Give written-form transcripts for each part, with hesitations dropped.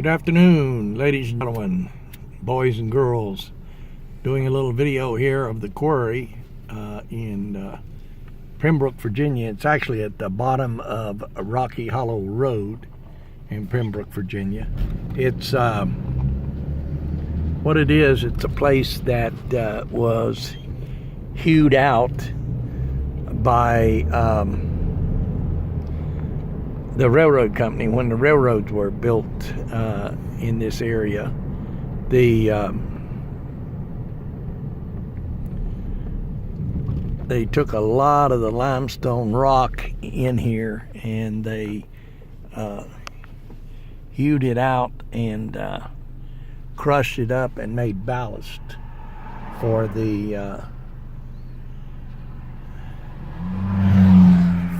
Good afternoon, ladies and gentlemen, boys and girls. Doing a little video here of the quarry in Pembroke, Virginia. It's actually at the bottom of Rocky Hollow Road in Pembroke, Virginia. It's what it is. It's a place that was hewed out by the railroad company. When the railroads were built in this area, they took a lot of the limestone rock in here and they hewed it out and crushed it up and made ballast for the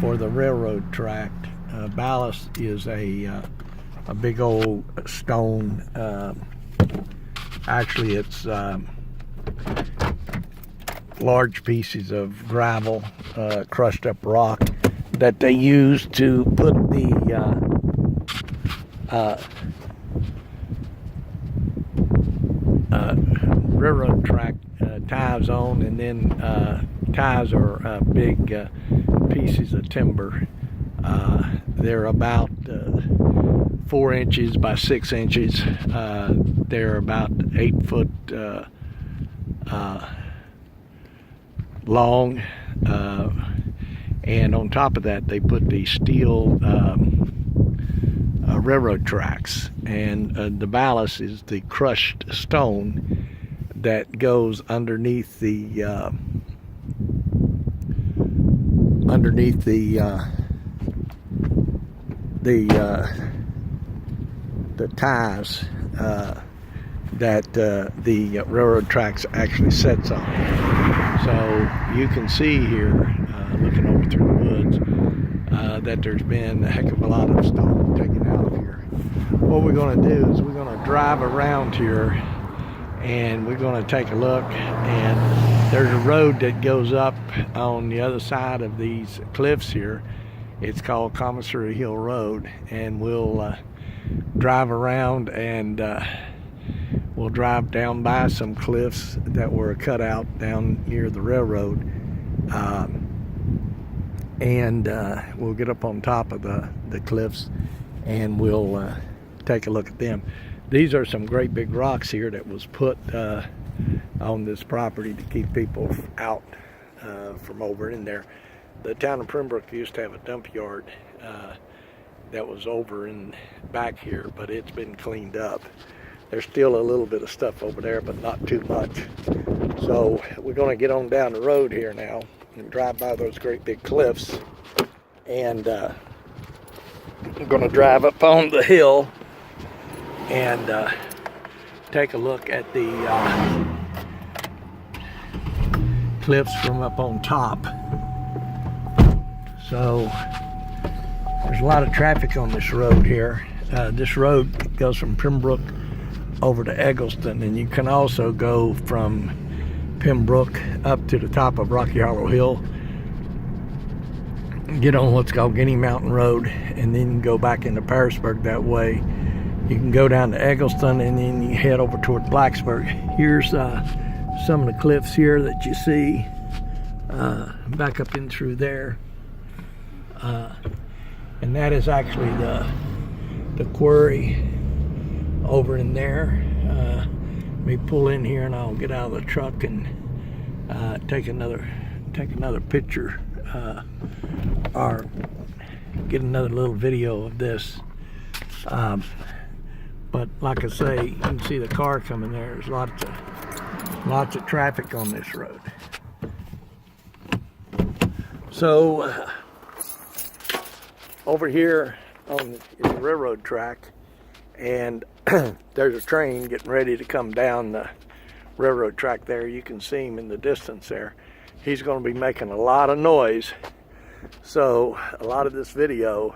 railroad track. Ballast is a big old stone. Actually, it's large pieces of gravel, crushed up rock that they use to put the railroad track ties on, and then ties are big pieces of timber. They're about 4 inches by 6 inches. They're about 8 foot long, and on top of that they put the steel railroad tracks, and the ballast is the crushed stone that goes underneath the ties that the railroad tracks actually sets on. So you can see here, looking over through the woods, that there's been a heck of a lot of stone taken out of here. What we're going to do is we're going to drive around here and we're going to take a look, and there's a road that goes up on the other side of these cliffs here. It's called Commissary Hill Road, and we'll drive around and we'll drive down by some cliffs that were cut out down near the railroad, and we'll get up on top of the cliffs and we'll take a look at them. These are some great big rocks here that was put on this property to keep people out from over in there. The town of Pembroke used to have a dump yard that was over in back here, but it's been cleaned up. There's still a little bit of stuff over there, but not too much. So we're going to get on down the road here now and drive by those great big cliffs, and I'm going to drive up on the hill and take a look at the cliffs from up on top. So there's a lot of traffic on this road here. This road goes from Pembroke over to Eggleston, and you can also go from Pembroke up to the top of Rocky Hollow Hill, get on what's called Guinea Mountain Road, and then go back into Parisburg that way. You can go down to Eggleston and then you head over toward Blacksburg. Here's some of the cliffs here that you see back up in through there. And that is actually the quarry over in there. Let me pull in here and I'll get out of the truck and take another picture or get another little video of this. But like I say, you can see the car coming there. There's lots of traffic on this road. So over here on the railroad track, and there's a train getting ready to come down the railroad track there. You can see him in the distance there. He's going to be making a lot of noise. So a lot of this video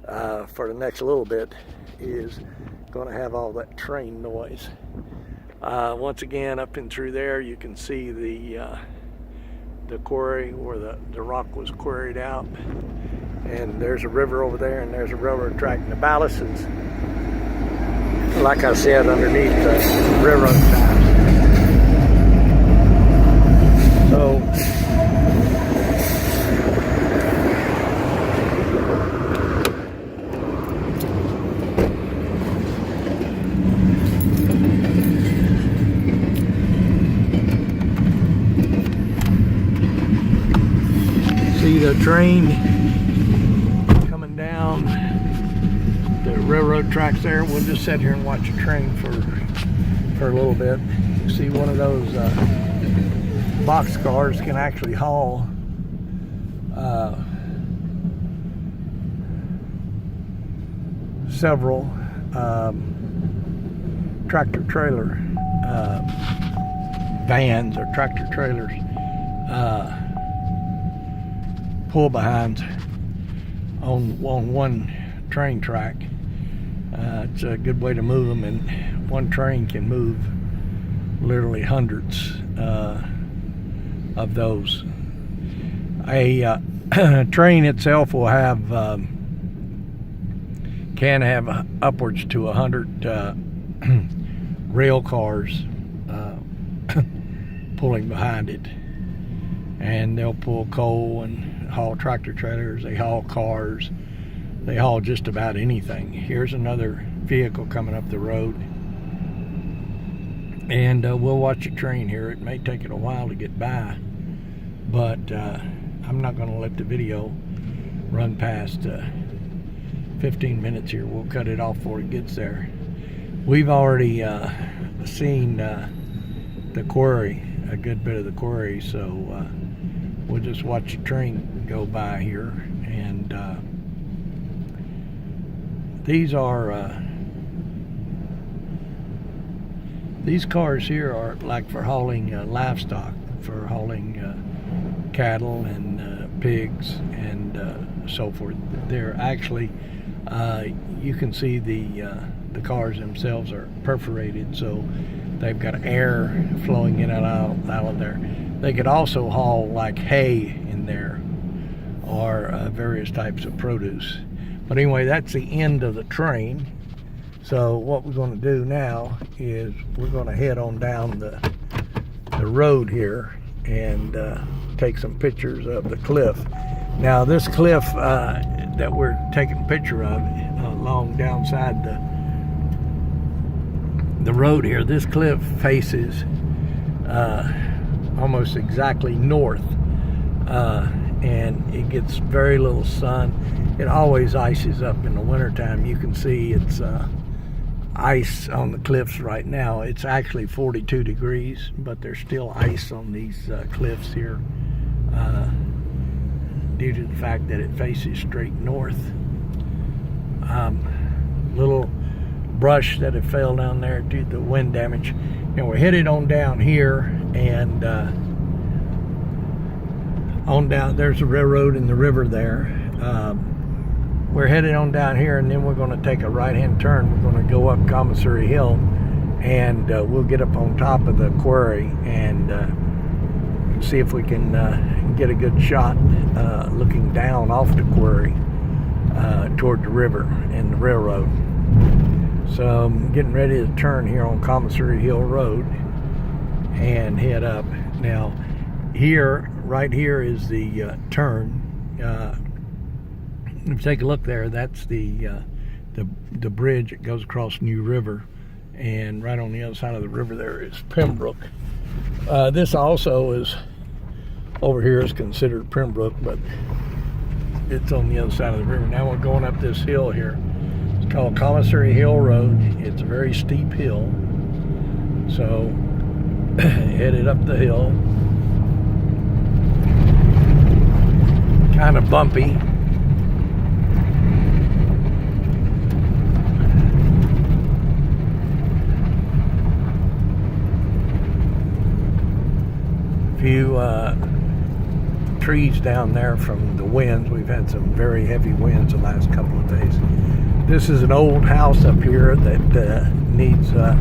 for the next little bit is going to have all that train noise. Once again, up and through there you can see the quarry where the rock was quarried out, and there's a river over there, and there's a railroad track, and the ballast is like I said, underneath the railroad ties. So see the train coming down the railroad tracks there. We'll just sit here and watch the train for a little bit. You see one of those box cars can actually haul several tractor trailer vans or tractor trailers, pull behinds on one train track. It's a good way to move them, and one train can move literally hundreds of those. A train itself will have can have upwards to 100 rail cars pulling behind it, and they'll pull coal and haul tractor trailers. They haul cars. They haul just about anything. Here's another vehicle coming up the road, and we'll watch a train here. It may take it a while to get by, but I'm not going to let the video run past 15 minutes here. We'll cut it off before it gets there. We've already seen the quarry, a good bit of the quarry, so we'll just watch the train go by here. And these cars here are like for hauling livestock, for hauling cattle and pigs and so forth. They're actually, you can see the cars themselves are perforated, so they've got air flowing in and out of there. They could also haul like hay in there, or various types of produce. But anyway, that's the end of the train. So what we're going to do now is we're going to head on down the road here and take some pictures of the cliff. Now this cliff that we're taking a picture of along downside the road here, this cliff faces almost exactly north, and it gets very little sun. It always ices up in the wintertime. You can see it's ice on the cliffs right now. It's actually 42 degrees, but there's still ice on these cliffs here due to the fact that it faces straight north. Little brush that had fell down there due to the wind damage. And we're headed on down here, and on down, there's a railroad in the river there. We're headed on down here, and then we're going to take a right-hand turn. We're going to go up Commissary Hill, and we'll get up on top of the quarry and see if we can get a good shot looking down off the quarry toward the river and the railroad. So I'm getting ready to turn here on Commissary Hill Road and head up. Now here, right here is the turn. If you take a look there, that's the bridge that goes across New River, and right on the other side of the river there is Pembroke. This also is, over here is considered Pembroke, but it's on the other side of the river. Now we're going up this hill here. It's called Commissary Hill Road. It's a very steep hill, so headed up the hill, kind of bumpy. Few trees down there from the winds. We've had some very heavy winds the last couple of days. This is an old house up here that needs a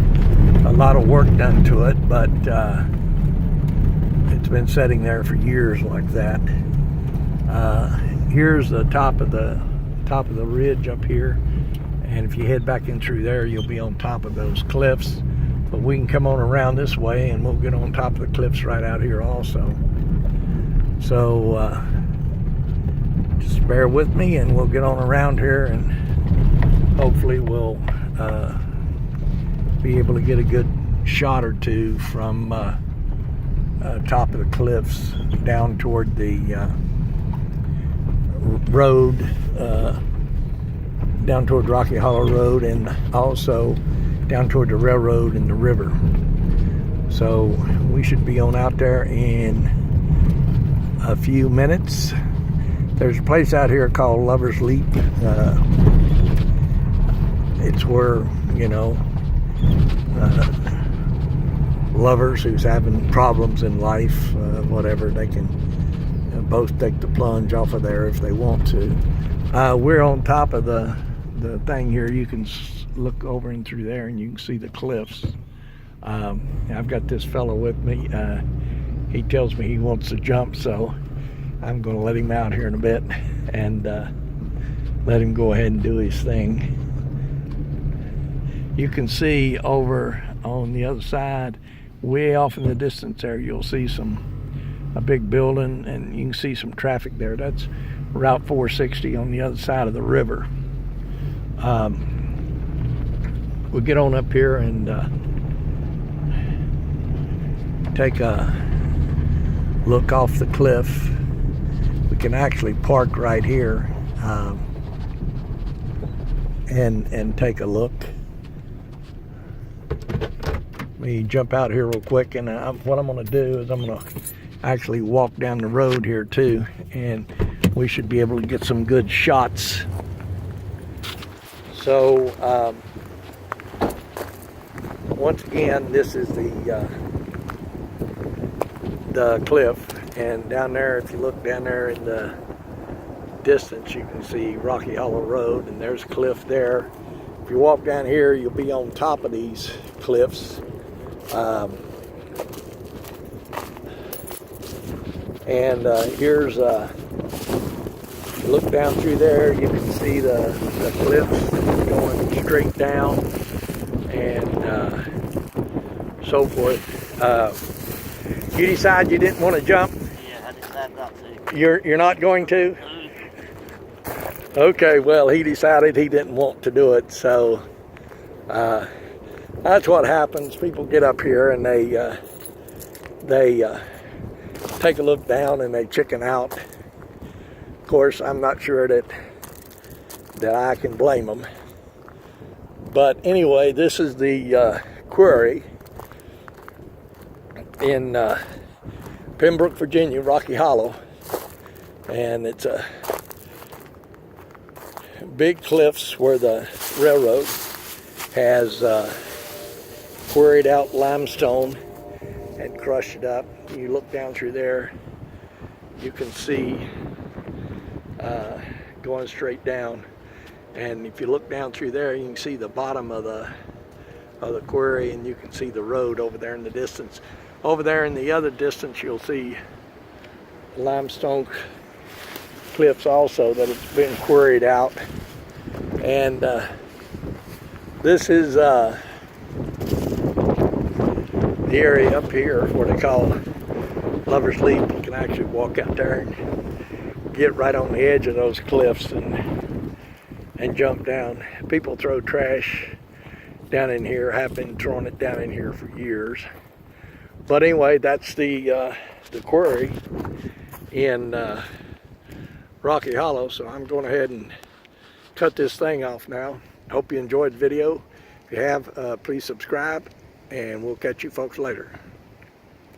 lot of work done to it, but it's been sitting there for years like that. Here's the top of the ridge up here, And if you head back in through there, you'll be on top of those cliffs. But we can come on around this way and we'll get on top of the cliffs right out here also. So just bear with me and we'll get on around here, and hopefully we'll be able to get a good shot or two from top of the cliffs down toward the road, down toward Rocky Hollow Road, and also down toward the railroad and the river. So we should be on out there in a few minutes. There's a place out here called Lover's Leap. It's where, you know, lovers who's having problems in life, whatever, they can both take the plunge off of there if they want to. We're on top of the thing here. You can look over and through there and you can see the cliffs. I've got this fellow with me. He tells me he wants to jump, so I'm going to let him out here in a bit and let him go ahead and do his thing. You can see over on the other side, way off in the distance there, you'll see a big building, and you can see some traffic there. That's Route 460 on the other side of the river. We'll get on up here and take a look off the cliff. We can actually park right here and take a look. Let me jump out here real quick, and what I'm going to do is I'm going to actually walk down the road here too, and we should be able to get some good shots. So once again, this is the cliff, and down there, if you look down there in the distance, you can see Rocky Hollow Road, and there's a cliff there. If you walk down here, you'll be on top of these cliffs. And here's look down through there, you can see the cliffs going straight down and so forth. You decide you didn't want to jump? Yeah, I decided not to. You're not going to? Okay, well, he decided he didn't want to do it, so that's what happens. People get up here and they take a look down and they chicken out. Of course, I'm not sure that I can blame them. But anyway, this is the Quarry in Pembroke, Virginia, Rocky Hollow, and it's a big cliffs where the railroad has quarried out limestone and crushed it up. You look down through there, you can see going straight down, and if you look down through there, you can see the bottom of the quarry, and you can see the road over there in the distance. Over there in the other distance, you'll see limestone cliffs also that have been quarried out. And this is the area up here, what they call Lover's Leap. You can actually walk out there and get right on the edge of those cliffs and jump down. People throw trash down in here, have been throwing it down in here for years. But anyway, that's the quarry in Rocky Hollow. So I'm going ahead and cut this thing off now. Hope you enjoyed the video. If you have, please subscribe, and we'll catch you folks later.